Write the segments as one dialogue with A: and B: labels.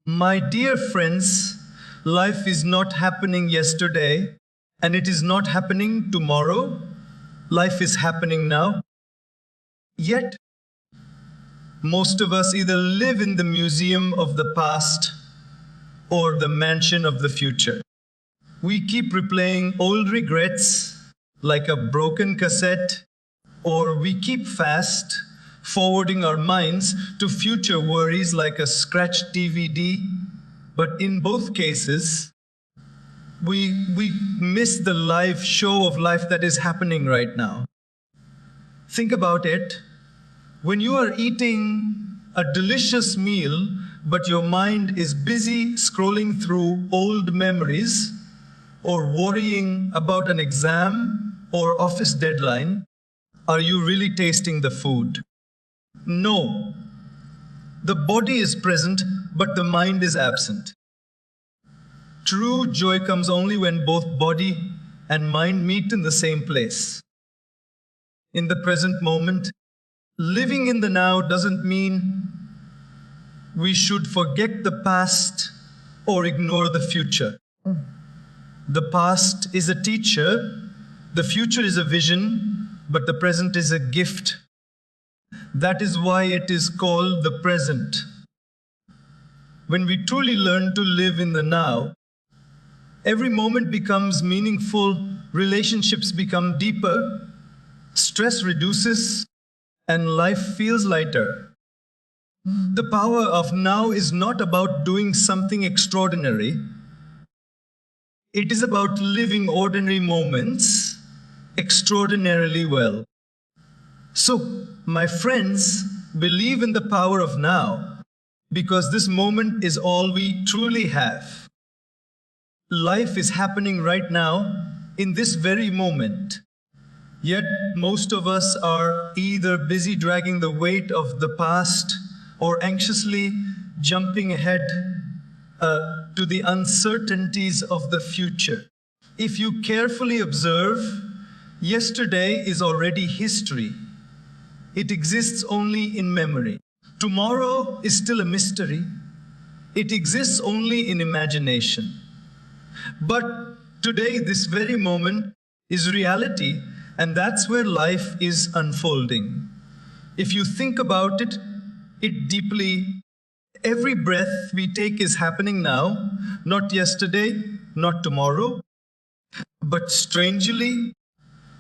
A: My dear friends, life is not happening yesterday and it is not happening tomorrow. Life is happening now. Yet, most of us either live in the museum of the past or the mansion of the future. We keep replaying old regrets like a broken cassette, or we keep fast forwarding our minds to future worries like a scratched DVD. But in both cases, we miss the live show of life that is happening right now. Think about it. When you are eating a delicious meal, but your mind is busy scrolling through old memories or worrying about an exam or office deadline, are you really tasting the food? No. The body is present, but the mind is absent. True joy comes only when both body and mind meet in the same place. In the present moment, living in the now doesn't mean we should forget the past or ignore the future. The past is a teacher, the future is a vision, but the present is a gift. That is why it is called the present. When we truly learn to live in the now, every moment becomes meaningful, relationships become deeper, stress reduces, and life feels lighter. The power of now is not about doing something extraordinary. It is about living ordinary moments extraordinarily well. So, my friends, believe in the power of now, because this moment is all we truly have. Life is happening right now, in this very moment. Yet, most of us are either busy dragging the weight of the past or anxiously jumping ahead to the uncertainties of the future. If you carefully observe, yesterday is already history. It exists only in memory. Tomorrow is still a mystery. It exists only in imagination. But today, this very moment, is reality, and that's where life is unfolding. If you think about it deeply, every breath we take is happening now, not yesterday, not tomorrow. But strangely,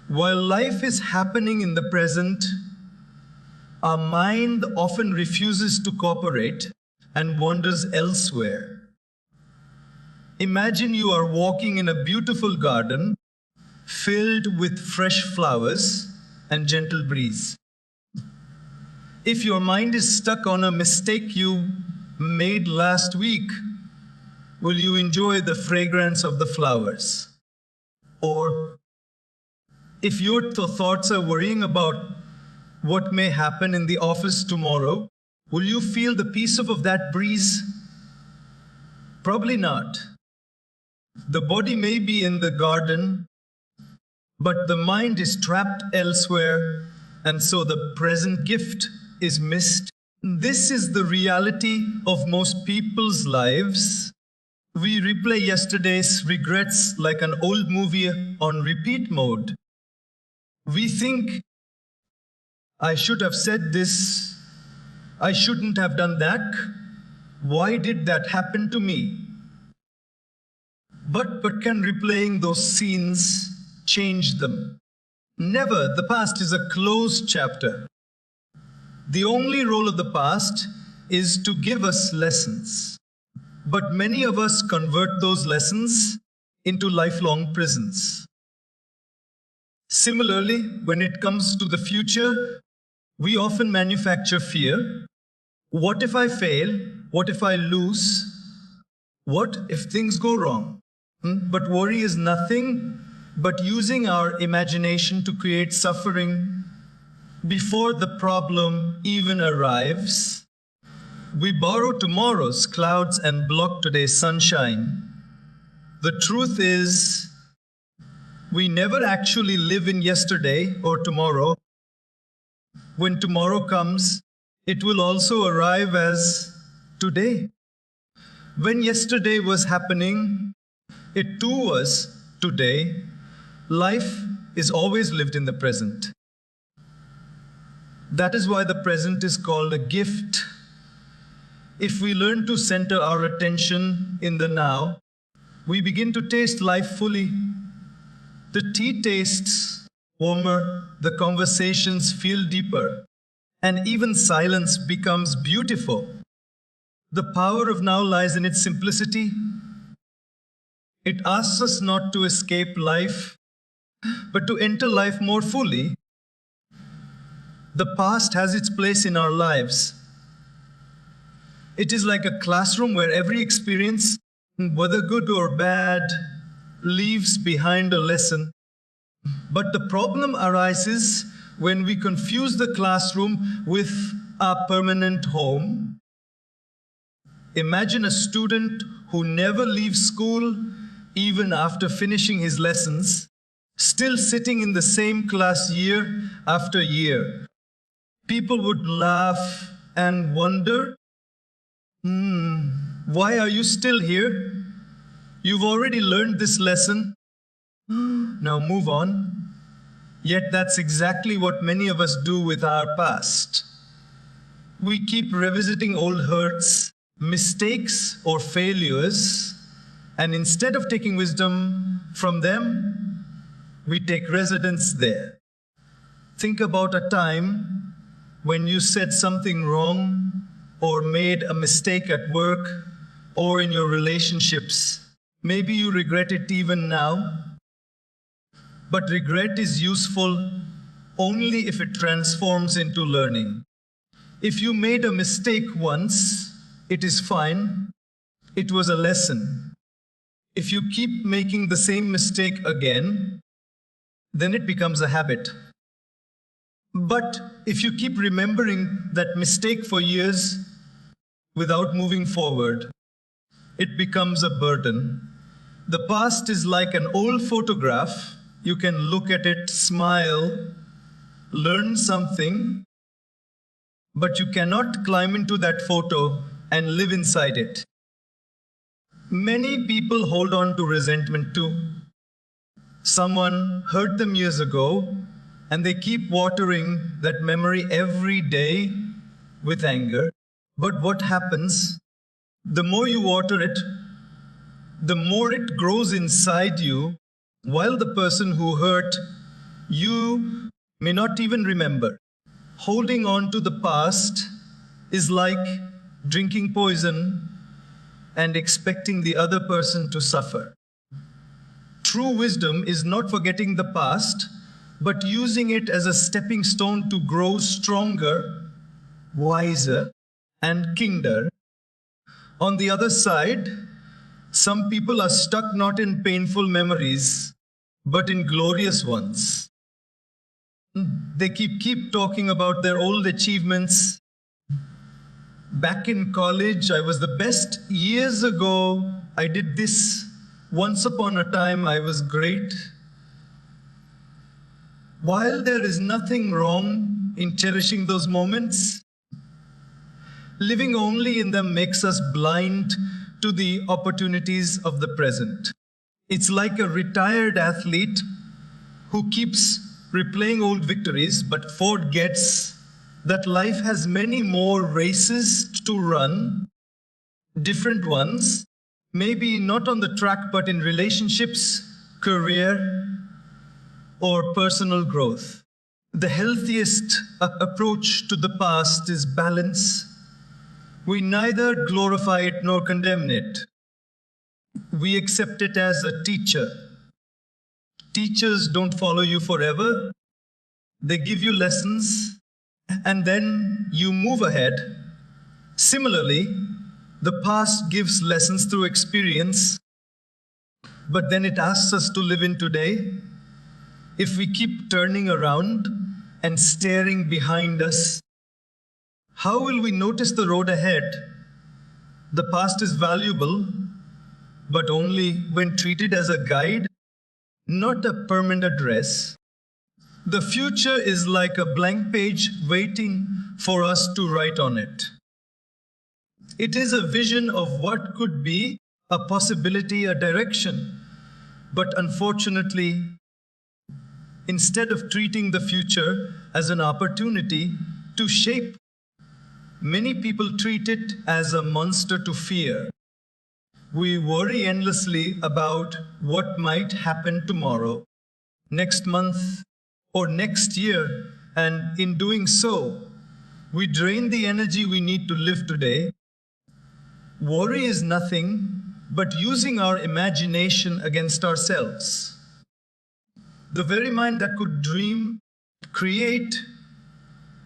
A: while life is happening in the present, our mind often refuses to cooperate and wanders elsewhere. Imagine you are walking in a beautiful garden filled with fresh flowers and gentle breeze. If your mind is stuck on a mistake you made last week, will you enjoy the fragrance of the flowers? Or if your thoughts are worrying about what may happen in the office tomorrow, will you feel the peace of that breeze? Probably not. The body may be in the garden, but the mind is trapped elsewhere, and so the present gift is missed. This is the reality of most people's lives. We replay yesterday's regrets like an old movie on repeat mode. We think, I should have said this, I shouldn't have done that, why did that happen to me? But can replaying those scenes change them? Never. The past is a closed chapter. The only role of the past is to give us lessons. But many of us convert those lessons into lifelong prisons. Similarly, when it comes to the future, we often manufacture fear. What if I fail? What if I lose? What if things go wrong? But worry is nothing but using our imagination to create suffering before the problem even arrives. We borrow tomorrow's clouds and block today's sunshine. The truth is, we never actually live in yesterday or tomorrow. When tomorrow comes, it will also arrive as today. When yesterday was happening, it too was today. Life is always lived in the present. That is why the present is called a gift. If we learn to center our attention in the now, we begin to taste life fully. The tea tastes warmer, the conversations feel deeper, and even silence becomes beautiful. The power of now lies in its simplicity. It asks us not to escape life, but to enter life more fully. The past has its place in our lives. It is like a classroom where every experience, whether good or bad, leaves behind a lesson. But the problem arises when we confuse the classroom with our permanent home. Imagine a student who never leaves school, even after finishing his lessons, still sitting in the same class year after year. People would laugh and wonder, why are you still here? You've already learned this lesson. Now move on. Yet that's exactly what many of us do with our past. We keep revisiting old hurts, mistakes, or failures, and instead of taking wisdom from them, we take residence there. Think about a time when you said something wrong or made a mistake at work or in your relationships. Maybe you regret it even now. But regret is useful only if it transforms into learning. If you made a mistake once, it is fine. It was a lesson. If you keep making the same mistake again, then it becomes a habit. But if you keep remembering that mistake for years without moving forward, it becomes a burden. The past is like an old photograph. You can look at it, smile, learn something, but you cannot climb into that photo and live inside it. Many people hold on to resentment too. Someone hurt them years ago, and they keep watering that memory every day with anger. But what happens? The more you water it, the more it grows inside you, while the person who hurt you may not even remember. Holding on to the past is like drinking poison and expecting the other person to suffer. True wisdom is not forgetting the past, but using it as a stepping stone to grow stronger, wiser, and kinder. On the other side, some people are stuck not in painful memories, but in glorious ones. They keep talking about their old achievements. Back in college, I was the best. Years ago, I did this. Once upon a time, I was great. While there is nothing wrong in cherishing those moments, living only in them makes us blind to the opportunities of the present. It's like a retired athlete who keeps replaying old victories but forgets that life has many more races to run, different ones, maybe not on the track but in relationships, career, or personal growth. The healthiest approach to the past is balance. We neither glorify it nor condemn it. We accept it as a teacher. Teachers don't follow you forever. They give you lessons, and then you move ahead. Similarly, the past gives lessons through experience, but then it asks us to live in today. If we keep turning around and staring behind us, how will we notice the road ahead? The past is valuable, but only when treated as a guide, not a permanent address. The future is like a blank page waiting for us to write on it. It is a vision of what could be, a possibility, a direction. But unfortunately, instead of treating the future as an opportunity to shape, many people treat it as a monster to fear. We worry endlessly about what might happen tomorrow, next month, or next year, and in doing so, we drain the energy we need to live today. Worry is nothing but using our imagination against ourselves. The very mind that could dream, create,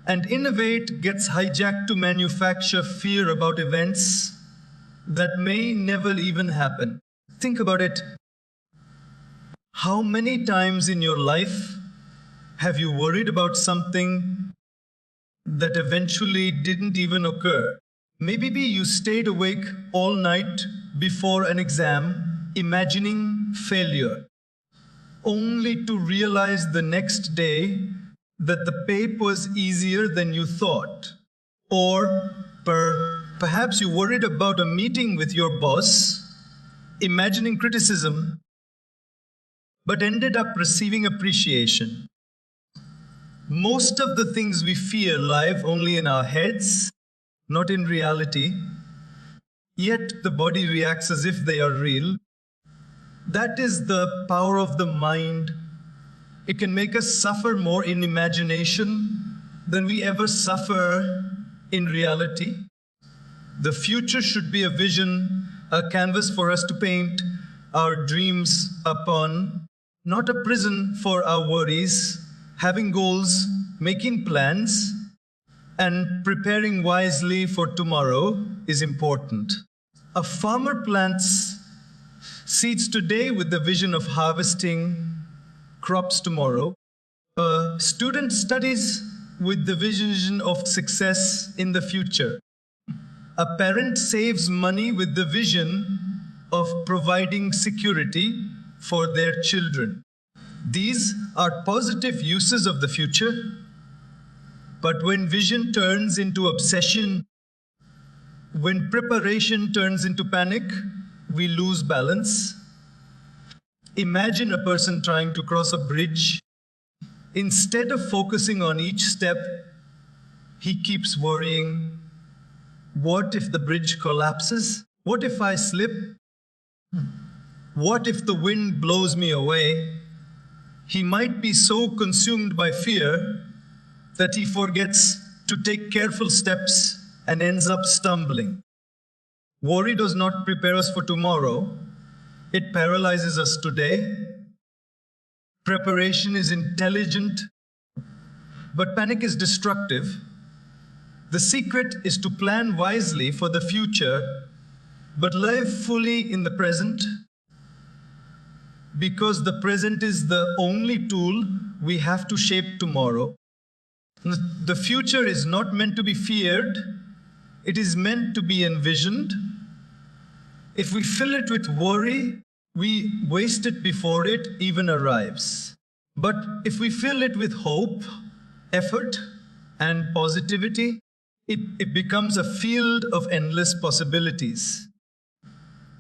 A: and innovate gets hijacked to manufacture fear about events that may never even happen. Think about it. How many times in your life have you worried about something that eventually didn't even occur? Maybe you stayed awake all night before an exam, imagining failure, only to realize the next day that the paper was easier than you thought. Or perhaps you worried about a meeting with your boss, imagining criticism, but ended up receiving appreciation. Most of the things we fear live only in our heads, not in reality, yet the body reacts as if they are real. That is the power of the mind. It can make us suffer more in imagination than we ever suffer in reality. The future should be a vision, a canvas for us to paint our dreams upon, not a prison for our worries. Having goals, making plans, and preparing wisely for tomorrow is important. A farmer plants seeds today with the vision of harvesting crops tomorrow. A student studies with the vision of success in the future. A parent saves money with the vision of providing security for their children. These are positive uses of the future. But when vision turns into obsession, when preparation turns into panic, we lose balance. Imagine a person trying to cross a bridge. Instead of focusing on each step, he keeps worrying. What if the bridge collapses? What if I slip? What if the wind blows me away? He might be so consumed by fear that he forgets to take careful steps and ends up stumbling. Worry does not prepare us for tomorrow. It paralyzes us today. Preparation is intelligent, but panic is destructive. The secret is to plan wisely for the future, but live fully in the present, because the present is the only tool we have to shape tomorrow. The future is not meant to be feared, it is meant to be envisioned. If we fill it with worry, we waste it before it even arrives. But if we fill it with hope, effort, and positivity, it becomes a field of endless possibilities.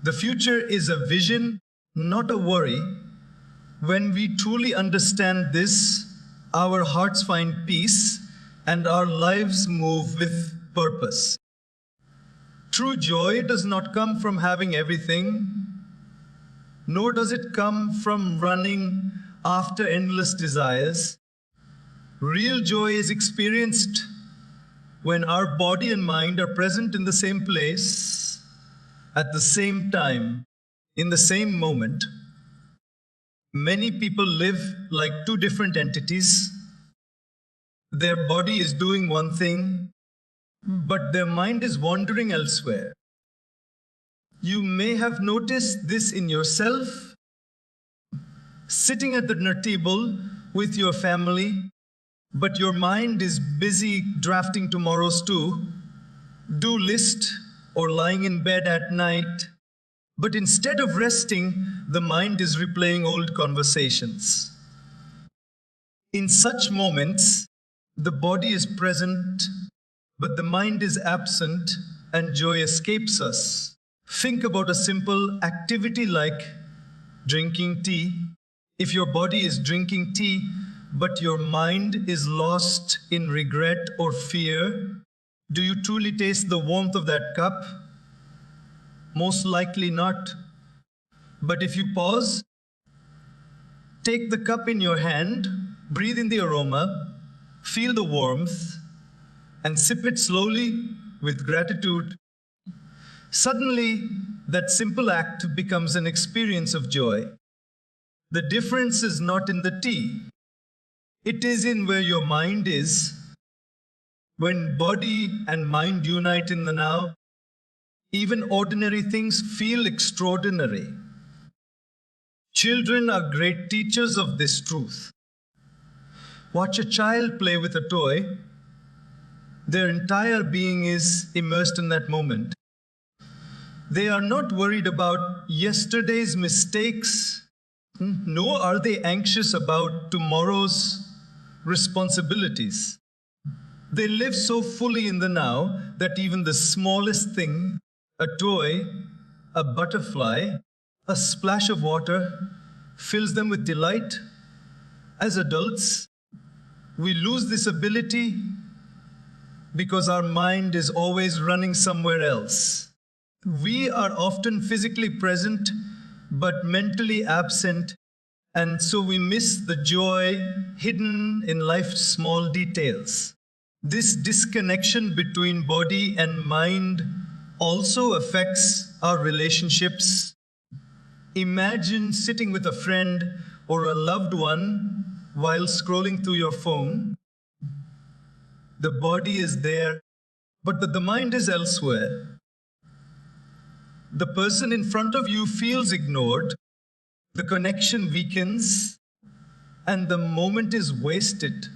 A: The future is a vision, not a worry. When we truly understand this, our hearts find peace and our lives move with purpose. True joy does not come from having everything, nor does it come from running after endless desires. Real joy is experienced when our body and mind are present in the same place, at the same time, in the same moment. Many people live like two different entities. Their body is doing one thing, but their mind is wandering elsewhere. You may have noticed this in yourself, sitting at the dinner table with your family, but your mind is busy drafting tomorrow's to-do list or lying in bed at night. But instead of resting, the mind is replaying old conversations. In such moments, the body is present, but the mind is absent, and joy escapes us. Think about a simple activity like drinking tea. If your body is drinking tea, but your mind is lost in regret or fear, do you truly taste the warmth of that cup? Most likely not. But if you pause, take the cup in your hand, breathe in the aroma, feel the warmth, and sip it slowly with gratitude, suddenly that simple act becomes an experience of joy. The difference is not in the tea. It is in where your mind is. When body and mind unite in the now, even ordinary things feel extraordinary. Children are great teachers of this truth. Watch a child play with a toy. Their entire being is immersed in that moment. They are not worried about yesterday's mistakes, nor are they anxious about tomorrow's responsibilities. They live so fully in the now that even the smallest thing, a toy, a butterfly, a splash of water, fills them with delight. As adults, we lose this ability because our mind is always running somewhere else. We are often physically present, but mentally absent, and so we miss the joy hidden in life's small details. This disconnection between body and mind also affects our relationships. Imagine sitting with a friend or a loved one while scrolling through your phone. The body is there, but the mind is elsewhere. The person in front of you feels ignored, the connection weakens, and the moment is wasted.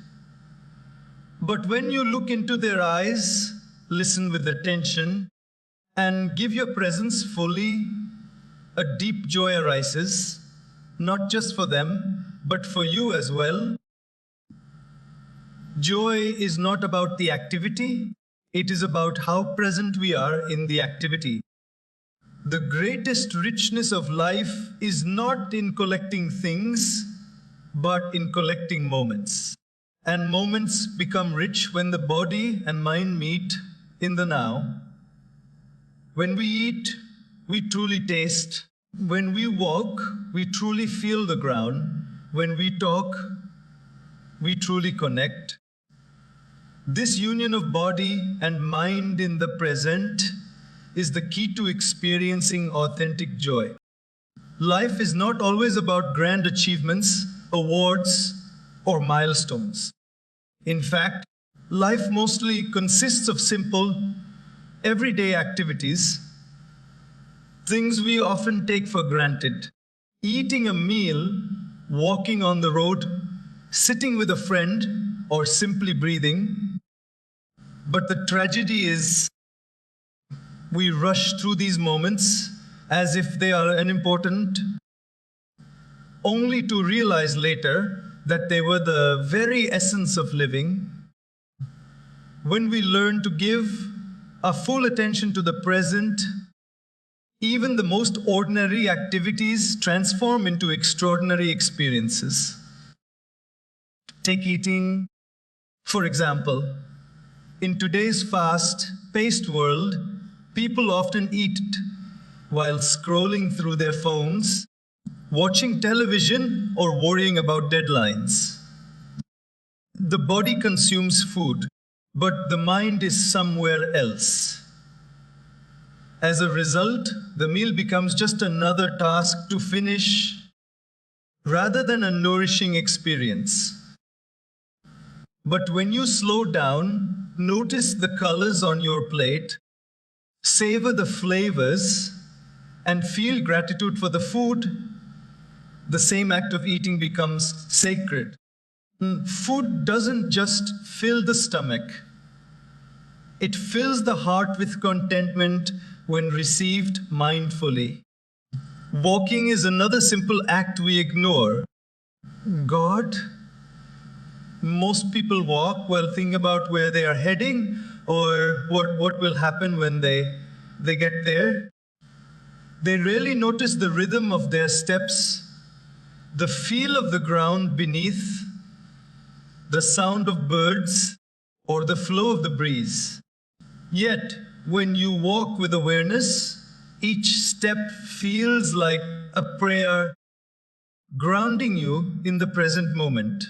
A: But when you look into their eyes, listen with attention, and give your presence fully, a deep joy arises, not just for them, but for you as well. Joy is not about the activity, it is about how present we are in the activity. The greatest richness of life is not in collecting things, but in collecting moments. And moments become rich when the body and mind meet in the now. When we eat, we truly taste. When we walk, we truly feel the ground. When we talk, we truly connect. This union of body and mind in the present is the key to experiencing authentic joy. Life is not always about grand achievements, awards, or milestones. In fact, life mostly consists of simple, everyday activities, things we often take for granted. Eating a meal, walking on the road, sitting with a friend, or simply breathing. But the tragedy is, we rush through these moments as if they are unimportant, only to realize later that they were the very essence of living. When we learn to give our full attention to the present, even the most ordinary activities transform into extraordinary experiences. Take eating, for example. In today's fast-paced world, people often eat while scrolling through their phones, watching television, or worrying about deadlines. The body consumes food, but the mind is somewhere else. As a result, the meal becomes just another task to finish rather than a nourishing experience. But when you slow down, notice the colors on your plate, savor the flavors, and feel gratitude for the food, the same act of eating becomes sacred. Food doesn't just fill the stomach. It fills the heart with contentment when received mindfully. Walking is another simple act we ignore. God, most people walk while thinking about where they are heading or what will happen when they get there. They rarely notice the rhythm of their steps, the feel of the ground beneath, the sound of birds, or the flow of the breeze. Yet, when you walk with awareness, each step feels like a prayer, grounding you in the present moment.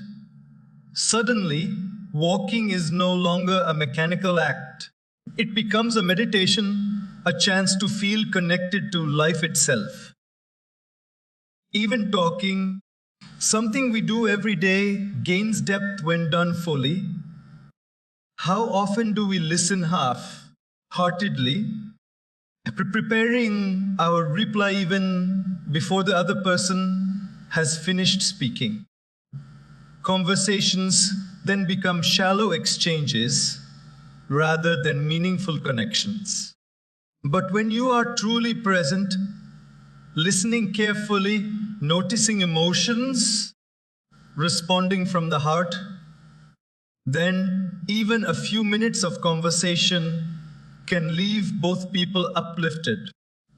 A: Suddenly, walking is no longer a mechanical act. It becomes a meditation, a chance to feel connected to life itself. Even talking, something we do every day, gains depth when done fully. How often do we listen half-heartedly, preparing our reply even before the other person has finished speaking? Conversations then become shallow exchanges rather than meaningful connections. But when you are truly present, listening carefully, noticing emotions, responding from the heart, then even a few minutes of conversation can leave both people uplifted.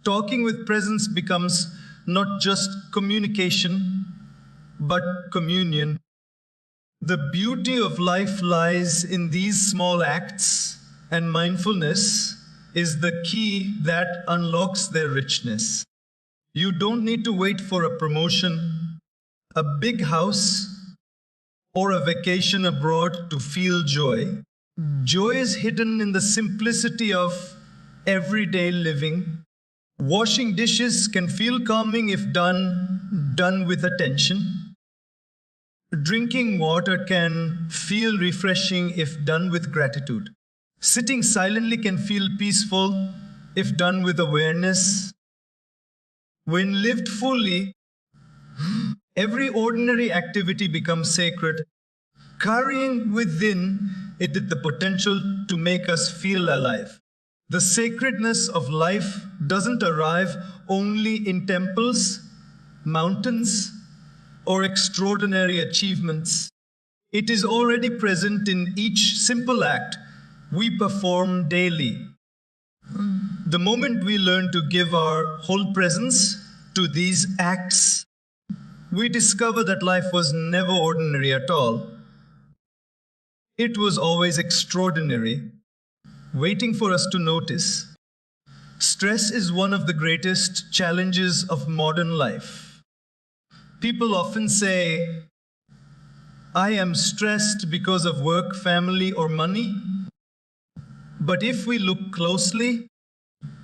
A: Talking with presence becomes not just communication, but communion. The beauty of life lies in these small acts, and mindfulness is the key that unlocks their richness. You don't need to wait for a promotion, a big house, or a vacation abroad to feel joy. Joy is hidden in the simplicity of everyday living. Washing dishes can feel calming if done with attention. Drinking water can feel refreshing if done with gratitude. Sitting silently can feel peaceful if done with awareness. When lived fully, every ordinary activity becomes sacred, carrying within it the potential to make us feel alive. The sacredness of life doesn't arrive only in temples, mountains, or extraordinary achievements. It is already present in each simple act we perform daily. The moment we learn to give our whole presence to these acts, we discover that life was never ordinary at all. It was always extraordinary, waiting for us to notice. Stress is one of the greatest challenges of modern life. People often say, I am stressed because of work, family, or money. But if we look closely,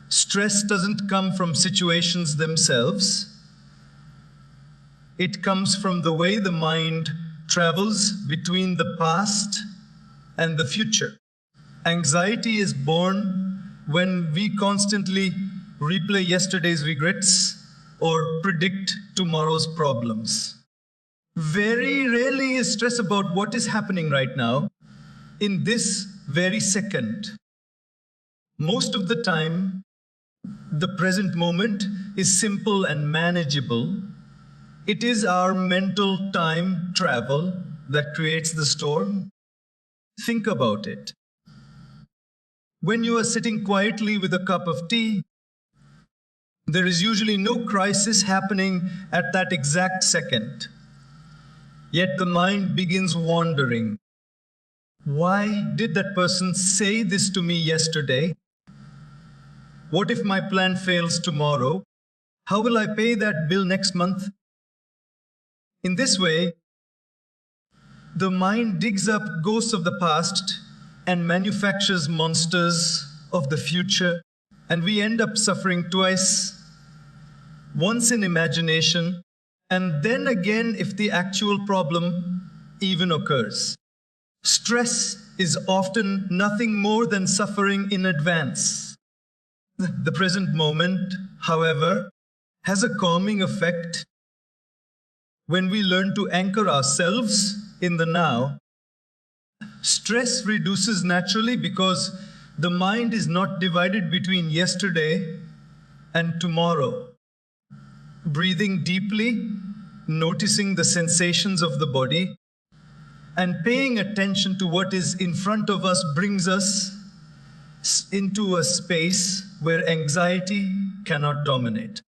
A: stress doesn't come from situations themselves. It comes from the way the mind travels between the past and the future. Anxiety is born when we constantly replay yesterday's regrets or predict tomorrow's problems. Very rarely is stress about what is happening right now, in this very second. Most of the time, the present moment is simple and manageable. It is our mental time travel that creates the storm. Think about it. When you are sitting quietly with a cup of tea, there is usually no crisis happening at that exact second. Yet the mind begins wandering. Why did that person say this to me yesterday? What if my plan fails tomorrow? How will I pay that bill next month? In this way, the mind digs up ghosts of the past and manufactures monsters of the future, and we end up suffering twice, once in imagination, and then again if the actual problem even occurs. Stress is often nothing more than suffering in advance. The present moment, however, has a calming effect. When we learn to anchor ourselves in the now, stress reduces naturally because the mind is not divided between yesterday and tomorrow. Breathing deeply, noticing the sensations of the body, and paying attention to what is in front of us brings us into a space where anxiety cannot dominate.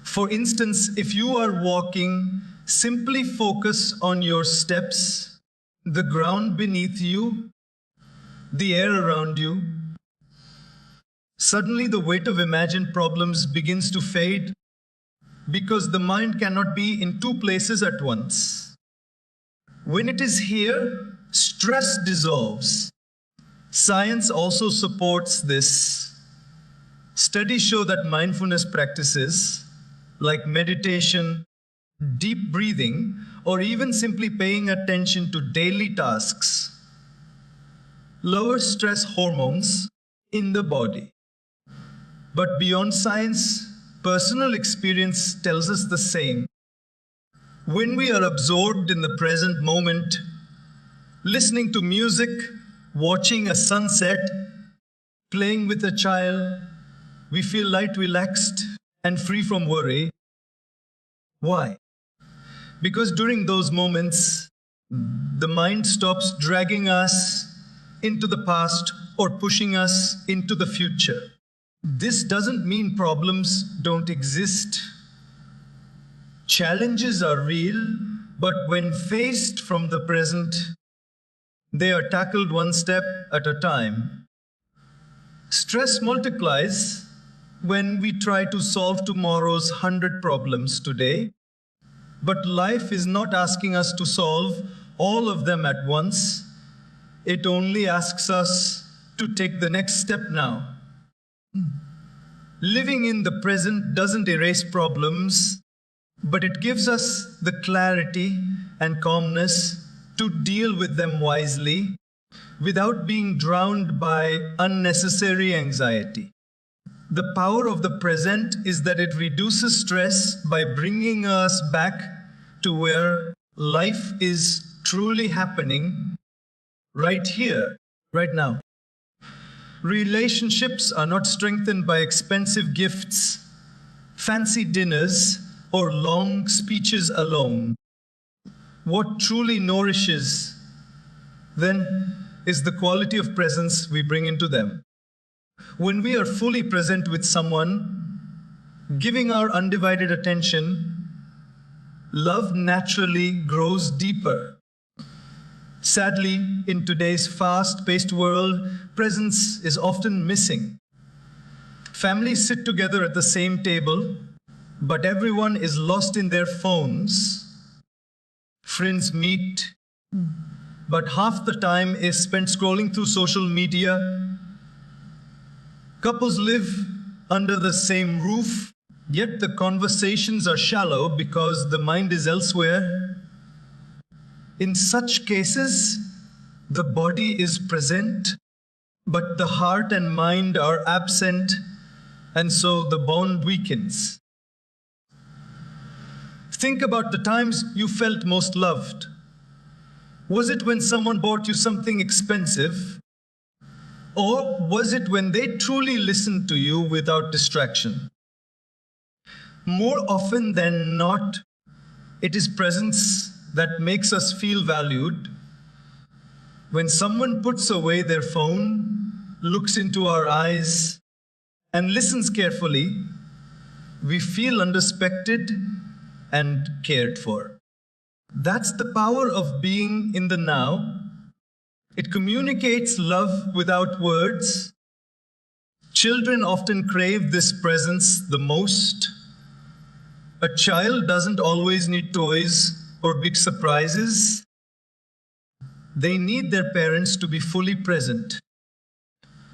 A: For instance, if you are walking, simply focus on your steps, the ground beneath you, the air around you. Suddenly, the weight of imagined problems begins to fade because the mind cannot be in two places at once. When it is here, stress dissolves. Science also supports this. Studies show that mindfulness practices, like meditation, deep breathing, or even simply paying attention to daily tasks, lower stress hormones in the body. But beyond science, personal experience tells us the same. When we are absorbed in the present moment, listening to music, watching a sunset, playing with a child, we feel light, relaxed, and free from worry. Why? Because during those moments, the mind stops dragging us into the past or pushing us into the future. This doesn't mean problems don't exist. Challenges are real, but when faced from the present, they are tackled one step at a time. Stress multiplies when we try to solve tomorrow's 100 problems today, but life is not asking us to solve all of them at once. It only asks us to take the next step now. Living in the present doesn't erase problems, but it gives us the clarity and calmness to deal with them wisely without being drowned by unnecessary anxiety. The power of the present is that it reduces stress by bringing us back to where life is truly happening right here, right now. Relationships are not strengthened by expensive gifts, fancy dinners, or long speeches alone. What truly nourishes, then, is the quality of presence we bring into them. When we are fully present with someone, giving our undivided attention, love naturally grows deeper. Sadly, in today's fast-paced world, presence is often missing. Families sit together at the same table, but everyone is lost in their phones. Friends meet, but half the time is spent scrolling through social media. Couples live under the same roof, yet the conversations are shallow because the mind is elsewhere. In such cases, the body is present, but the heart and mind are absent, and so the bond weakens. Think about the times you felt most loved. Was it when someone bought you something expensive? Or was it when they truly listened to you without distraction? More often than not, it is presence that makes us feel valued. When someone puts away their phone, looks into our eyes, and listens carefully, we feel unrespected and cared for. That's the power of being in the now. It communicates love without words. Children often crave this presence the most. A child doesn't always need toys or big surprises. They need their parents to be fully present,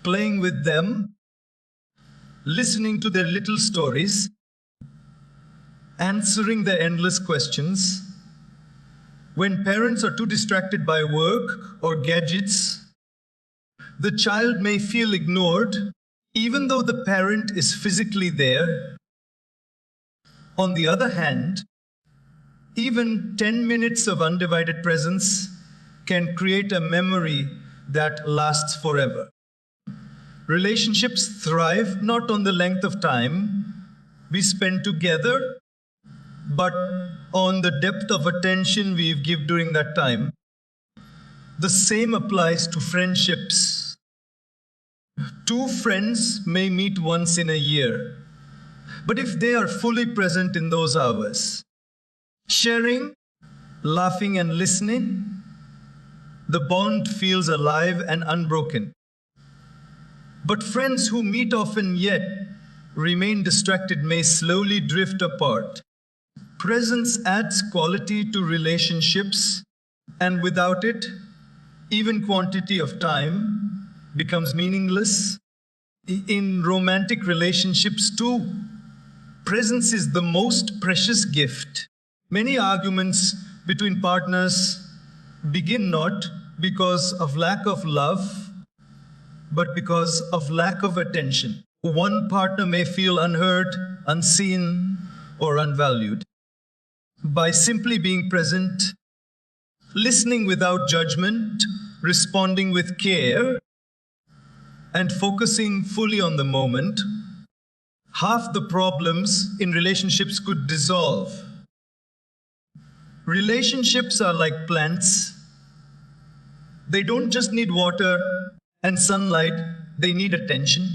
A: playing with them, listening to their little stories, answering their endless questions. When parents are too distracted by work or gadgets, the child may feel ignored, even though the parent is physically there. On the other hand, even 10 minutes of undivided presence can create a memory that lasts forever. Relationships thrive not on the length of time we spend together, but on the depth of attention we give during that time. The same applies to friendships. Two friends may meet once in a year, but if they are fully present in those hours, sharing, laughing, and listening, the bond feels alive and unbroken. But friends who meet often yet remain distracted may slowly drift apart. Presence adds quality to relationships, and without it, even quantity of time becomes meaningless. In romantic relationships, too, presence is the most precious gift. Many arguments between partners begin not because of lack of love, but because of lack of attention. One partner may feel unheard, unseen, or unvalued. By simply being present, listening without judgment, responding with care, and focusing fully on the moment, half the problems in relationships could dissolve. Relationships are like plants. They don't just need water and sunlight, they need attention.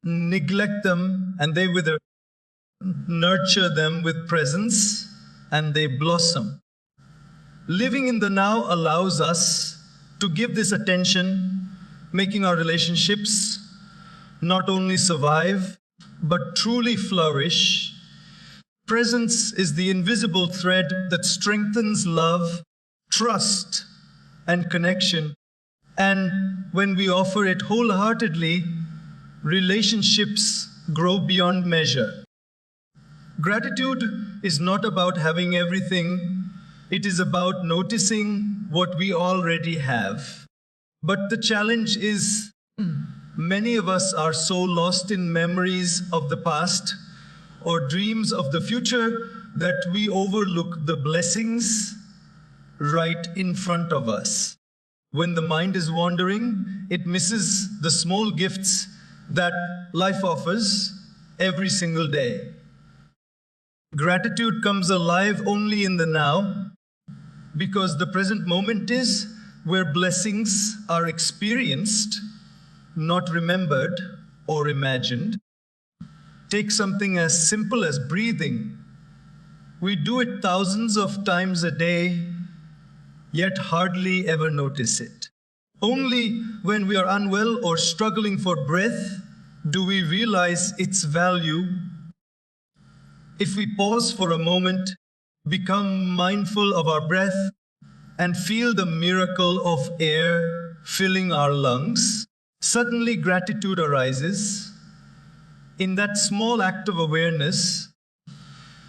A: Neglect them and they wither. Nurture them with presence and they blossom. Living in the now allows us to give this attention, making our relationships not only survive, but truly flourish. Presence is the invisible thread that strengthens love, trust, and connection. And when we offer it wholeheartedly, relationships grow beyond measure. Gratitude is not about having everything, it is about noticing what we already have. But the challenge is, many of us are so lost in memories of the past or dreams of the future that we overlook the blessings right in front of us. When the mind is wandering, it misses the small gifts that life offers every single day. Gratitude comes alive only in the now, because the present moment is where blessings are experienced, not remembered or imagined. Take something as simple as breathing. We do it thousands of times a day, yet hardly ever notice it. Only when we are unwell or struggling for breath do we realize its value. If we pause for a moment, become mindful of our breath, and feel the miracle of air filling our lungs, suddenly gratitude arises. In that small act of awareness,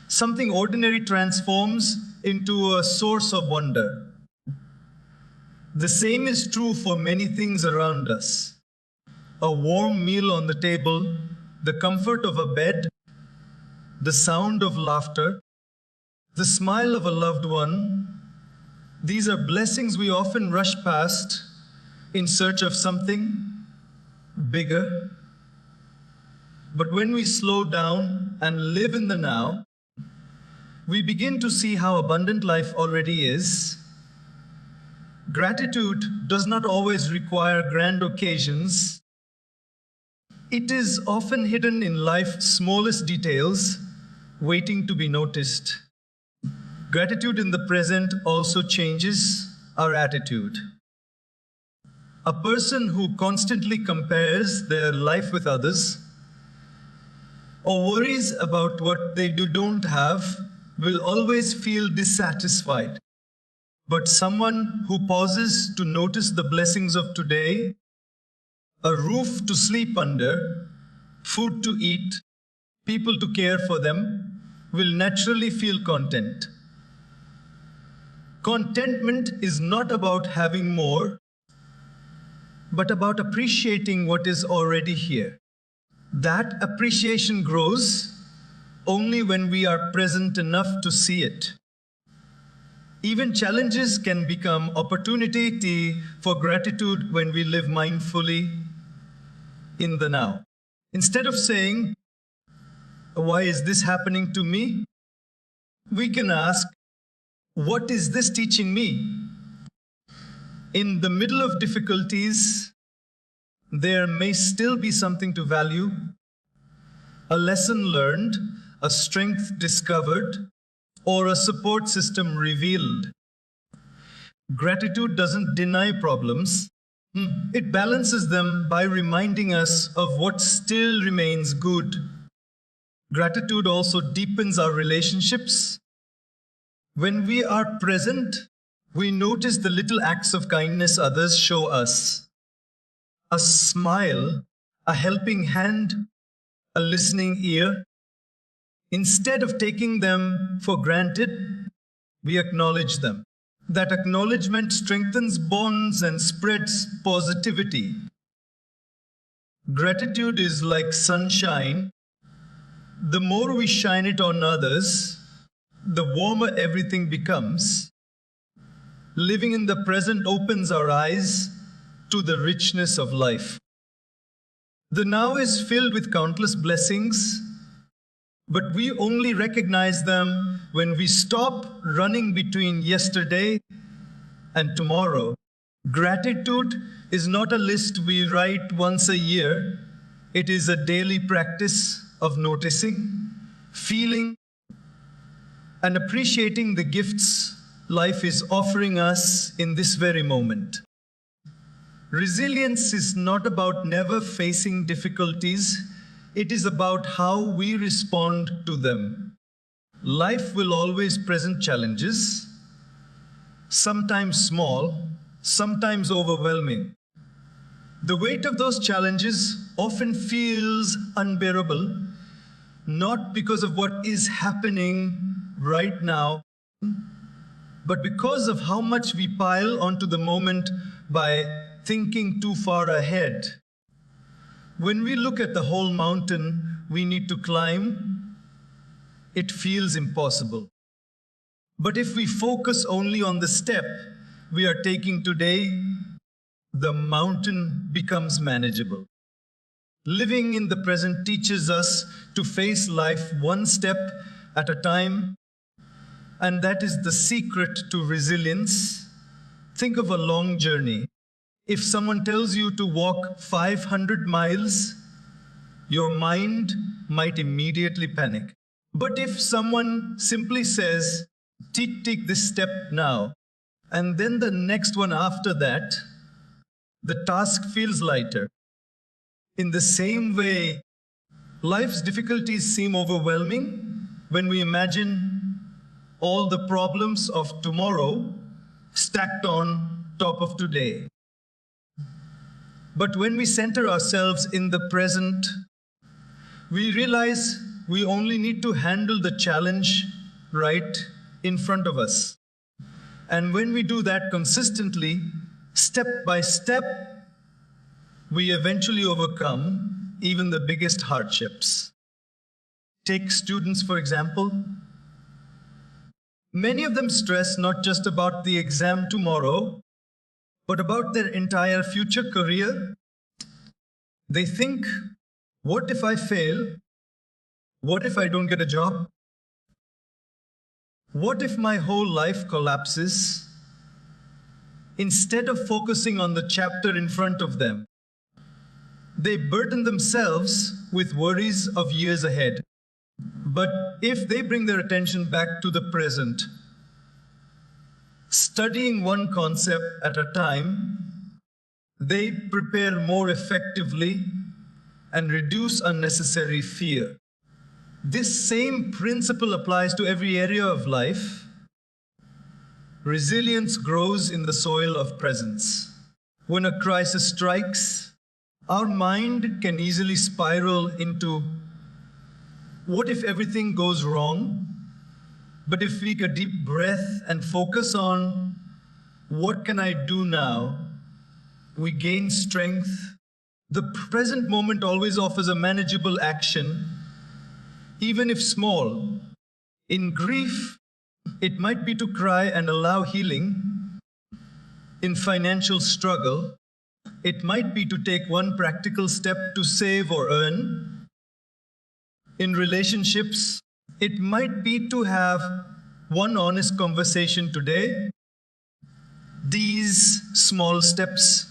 A: something ordinary transforms into a source of wonder. The same is true for many things around us. A warm meal on the table, the comfort of a bed, the sound of laughter, the smile of a loved one. These are blessings we often rush past in search of something bigger. But when we slow down and live in the now, we begin to see how abundant life already is. Gratitude does not always require grand occasions. It is often hidden in life's smallest details, waiting to be noticed. Gratitude in the present also changes our attitude. A person who constantly compares their life with others or worries about what they don't have will always feel dissatisfied. But someone who pauses to notice the blessings of today, a roof to sleep under, food to eat, people to care for them, will naturally feel content. Contentment is not about having more, but about appreciating what is already here. That appreciation grows only when we are present enough to see it. Even challenges can become opportunity for gratitude when we live mindfully in the now. Instead of saying, "Why is this happening to me?" we can ask, "What is this teaching me?" In the middle of difficulties, there may still be something to value, a lesson learned, a strength discovered, or a support system revealed. Gratitude doesn't deny problems. It balances them by reminding us of what still remains good. Gratitude also deepens our relationships. When we are present, we notice the little acts of kindness others show us. A smile, a helping hand, a listening ear. Instead of taking them for granted, we acknowledge them. That acknowledgement strengthens bonds and spreads positivity. Gratitude is like sunshine. The more we shine it on others, the warmer everything becomes. Living in the present opens our eyes to the richness of life. The now is filled with countless blessings, but we only recognize them when we stop running between yesterday and tomorrow. Gratitude is not a list we write once a year. It is a daily practice of noticing, feeling, and appreciating the gifts life is offering us in this very moment. Resilience is not about never facing difficulties. It is about how we respond to them. Life will always present challenges, sometimes small, sometimes overwhelming. The weight of those challenges often feels unbearable, not because of what is happening right now, but because of how much we pile onto the moment by thinking too far ahead. When we look at the whole mountain we need to climb, it feels impossible. But if we focus only on the step we are taking today, the mountain becomes manageable. Living in the present teaches us to face life one step at a time, and that is the secret to resilience. Think of a long journey. If someone tells you to walk 500 miles, your mind might immediately panic. But if someone simply says, take this step now, and then the next one after that, the task feels lighter. In the same way, life's difficulties seem overwhelming when we imagine all the problems of tomorrow stacked on top of today. But when we center ourselves in the present, we realize we only need to handle the challenge right in front of us. And when we do that consistently, step by step, we eventually overcome even the biggest hardships. Take students, for example. Many of them stress not just about the exam tomorrow, but about their entire future career. They think, what if I fail? What if I don't get a job? What if my whole life collapses? Instead of focusing on the chapter in front of them, they burden themselves with worries of years ahead. But if they bring their attention back to the present, studying one concept at a time, they prepare more effectively and reduce unnecessary fear. This same principle applies to every area of life. Resilience grows in the soil of presence. When a crisis strikes, our mind can easily spiral into, what if everything goes wrong? But if we take a deep breath and focus on, what can I do now? We gain strength. The present moment always offers a manageable action, even if small. In grief, it might be to cry and allow healing. In financial struggle, it might be to take one practical step to save or earn. In relationships, it might be to have one honest conversation today. These small steps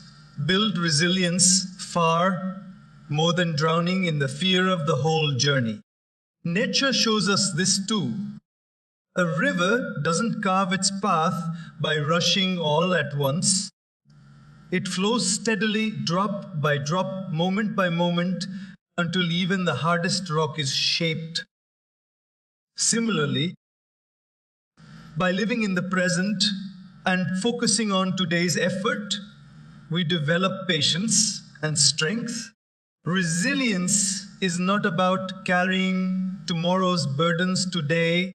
A: build resilience far more than drowning in the fear of the whole journey. Nature shows us this too. A river doesn't carve its path by rushing all at once. It flows steadily, drop by drop, moment by moment, until even the hardest rock is shaped. Similarly, by living in the present and focusing on today's effort, we develop patience and strength. Resilience is not about carrying tomorrow's burdens today.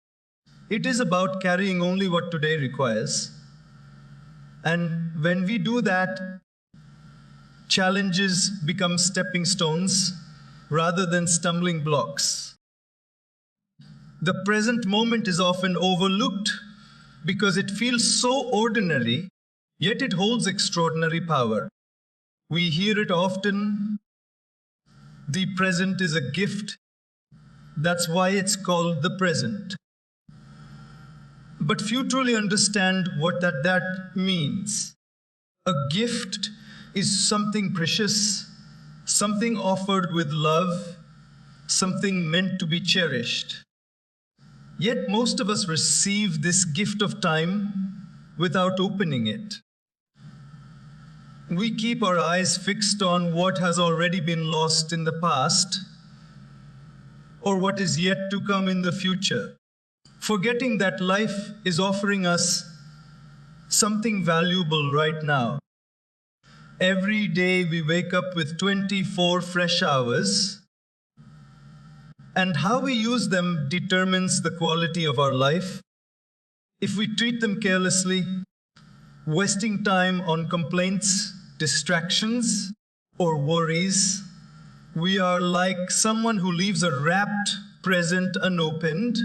A: It is about carrying only what today requires. And when we do that, challenges become stepping stones rather than stumbling blocks. The present moment is often overlooked because it feels so ordinary, yet it holds extraordinary power. We hear it often. The present is a gift. That's why it's called the present. But few truly understand what that means. A gift is something precious, something offered with love, something meant to be cherished. Yet most of us receive this gift of time without opening it. We keep our eyes fixed on what has already been lost in the past or what is yet to come in the future, forgetting that life is offering us something valuable right now. Every day we wake up with 24 fresh hours, and how we use them determines the quality of our life. If we treat them carelessly, wasting time on complaints, distractions, or worries, we are like someone who leaves a wrapped present unopened,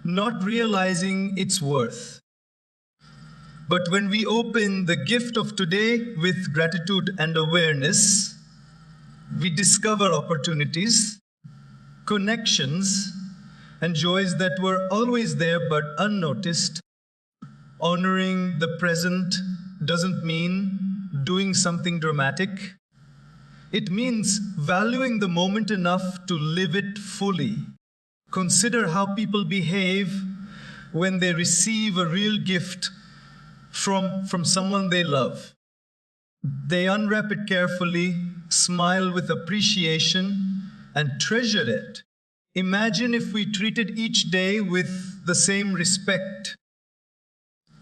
A: not realizing its worth. But when we open the gift of today with gratitude and awareness, we discover opportunities, connections, and joys that were always there but unnoticed. Honoring the present doesn't mean doing something dramatic. It means valuing the moment enough to live it fully. Consider how people behave when they receive a real gift from someone they love. They unwrap it carefully, smile with appreciation, and treasure it. Imagine if we treated each day with the same respect.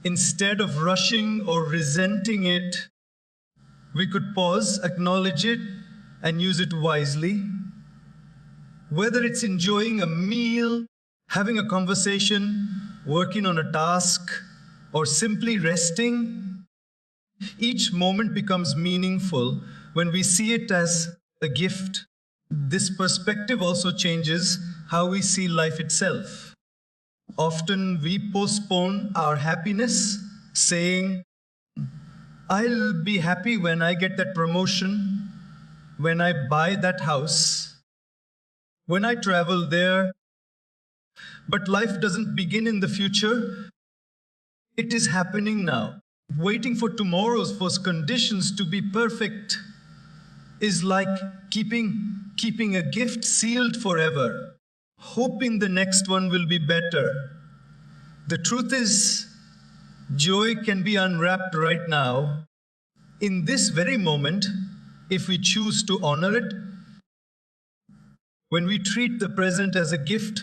A: Instead of rushing or resenting it, we could pause, acknowledge it, and use it wisely. Whether it's enjoying a meal, having a conversation, working on a task, or simply resting, each moment becomes meaningful when we see it as a gift. This perspective also changes how we see life itself. Often we postpone our happiness, saying, I'll be happy when I get that promotion, when I buy that house, when I travel there. But life doesn't begin in the future. It is happening now. Waiting for tomorrow's for conditions to be perfect is like keeping a gift sealed forever, hoping the next one will be better. The truth is, joy can be unwrapped right now, in this very moment, if we choose to honor it. When we treat the present as a gift,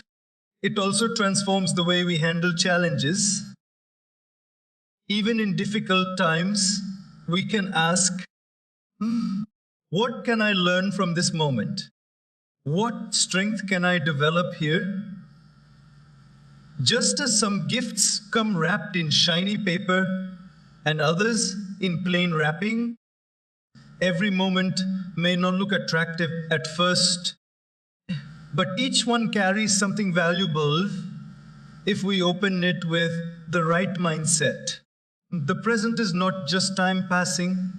A: it also transforms the way we handle challenges. Even in difficult times, we can ask, what can I learn from this moment? What strength can I develop here? Just as some gifts come wrapped in shiny paper and others in plain wrapping, every moment may not look attractive at first, but each one carries something valuable if we open it with the right mindset. The present is not just time passing,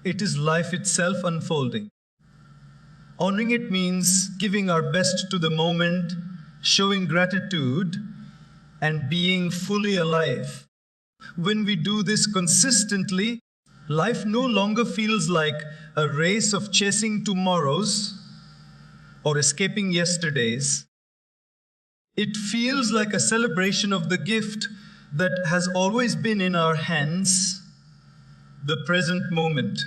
A: it is life itself unfolding. Honoring it means giving our best to the moment, showing gratitude, and being fully alive. When we do this consistently, life no longer feels like a race of chasing tomorrows or escaping yesterdays. It feels like a celebration of the gift that has always been in our hands, the present moment.